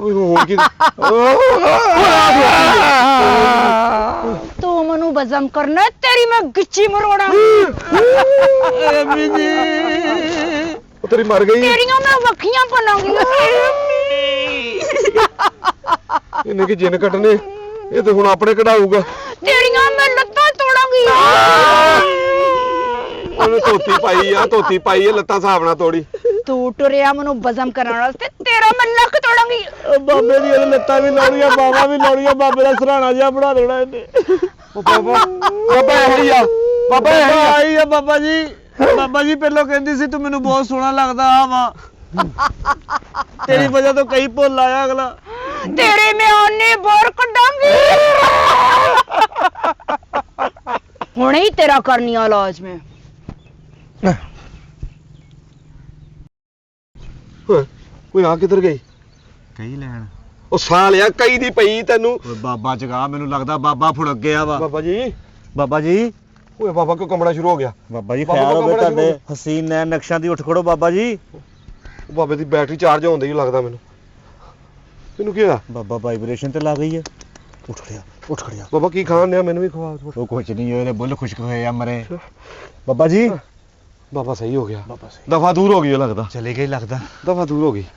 ਅਬੇ ਹੋਰ ਕੀ ਤੂੰ ਮੈਨੂੰ ਬਜ਼ਮ ਕਰਨਾ ਤੇਰੀ ਮੈਂ ਗਿੱਚੀ ਮਰੋੜਾ ਅੰਮੀ ਜੀ ਉਹ ਤੇਰੀ ਮਰ ਗਈ ਤੇਰੀਆਂ ਮੈਂ ਵੱਖੀਆਂ ਬਣਾਂਗੀ ਇਹਨੇ ਕੀ ਜਿੰਨ ਕੱਟਨੇ ਇਹ ਤੇ ਹੁਣ ਆਪਣੇ ਕਢਾਊਗਾ ਤੇਰੀਆਂ ਮੈਂ ਲੱਤਾਂ ਤੋੜਾਂਗੀ ਉਹਨੇ ਧੋਤੀ ਪਾਈ ਆ ਲੱਤਾਂ ਹਿਸਾਬ ਨਾਲ ਤੋੜੀ ਤੂੰ ਟੁਰਿਆ ਮੈਨੂੰ ਬਜ਼ਮ ਕਰਨ ਵਾਸਤੇ ਤੇਰਾ ਮੈਂ ਲੱਕ ਤੋੜਾਂਗੀ ਬਾਬੇ ਦੀ ਇਹ ਲੱਤਾਂ ਵੀ ਲਾਉਣੀਆਂ ਬਾਵਾ ਵੀ ਲਾਉਣੀਆਂ ਬਾਬੇ ਦਾ ਸਰਾਣਾ ਜਿਹਾ ਬਣਾ ਦੇਣਾ ਇਹਨੇ ਉਹ ਬਾਬਾ ਇਹੀ ਆ ਬਾਬਾ ਇਹੀ ਆ ਆਈ ਆ ਬਾਬਾ ਜੀ ਪਹਿਲਾਂ ਕਹਿੰਦੀ ਸੀ ਤੂੰ ਮੈਨੂੰ ਬਹੁਤ ਸੋਹਣਾ ਲੱਗਦਾ ਆ ਵਾ ਤੇਰੀ ਵਜ੍ਹਾ ਤੋਂ ਕਈ ਭੁੱਲ ਆਇਆ ਅਗਲਾ ਤੇਰੇ ਮੈਂ ਆਨੇ ਬੋਰ ਕੱਢਾਂਗੀ ਹੁਣੇ ਹੀ ਤੇਰਾ ਕਰਨੀ ਆ ਇਲਾਜ ਮੈਂ ਕੋਈ ਆ ਕਿੱਧਰ ਗਈ ਕਈ ਲੈਣ ਉਹ ਸਾਲਿਆ ਕਈ ਦੀ ਪਈ ਤੈਨੂੰ ਓਏ ਬਾਬਾ ਜਗਾ ਮੈਨੂੰ ਲੱਗਦਾ ਬਾਬਾ ਫੁੜਕ ਗਿਆ ਵਾ ਬਾਬਾ ਜੀ ਬਾਬਾ ਜੀ ਓਏ ਬਾਬਾ ਕੋ ਕਮੜਾ ਸ਼ੁਰੂ ਹੋ ਗਿਆ ਬਾਬਾ ਜੀ ਬਾਬਾ ਖਿਆਲ ਕੋ ਹੋਵੇ ਕਮਰਾ ਤੁਹਾਡੇ ਸ਼ੁਰੂ ਹਸੀਨ ਨੈਣ ਨਕਸ਼ਾਂ ਦੀ ਉੱਠ ਖੜੋ ਬਾਬਾ ਜੀ ਉਹ ਬਾਬੇ ਦੀ ਬੈਟਰੀ ਚਾਰਜ ਹੋਣ ਦੀ ਲੱਗਦਾ ਮੈਨੂੰ ਤੈਨੂੰ ਕੀ ਹੋਇਆ ਬਾਬਾ ਵਾਈਬ੍ਰੇਸ਼ਨ ਤੇ ਲੱਗ ਗਈ ਹੈ ਉੱਠ ਖੜਿਆ ਬਾਬਾ ਕੀ ਖਾਣ ਡਿਆ ਮੈਨੂੰ ਵੀ ਖਵਾ ਥੋੜ੍ਹਾ। ਉਹ ਕੁਛ ਨਹੀਂ ਉਹਦੇ ਬੁੱਲ ਖੁਸ਼ਕ ਹੋਏ ਆ ਮਰੇ ਬਾਬਾ ਜੀ ਬਾਬਾ ਸਹੀ ਹੋ ਗਿਆ ਬਾਬਾ ਸਹੀ ਦਫਾ ਦੂਰ ਹੋ ਗਈ ਉਹ ਲੱਗਦਾ ਚਲੇ ਗਏ ਲੱਗਦਾ ਦਫਾ ਦੂਰ ਹੋ ਗਈ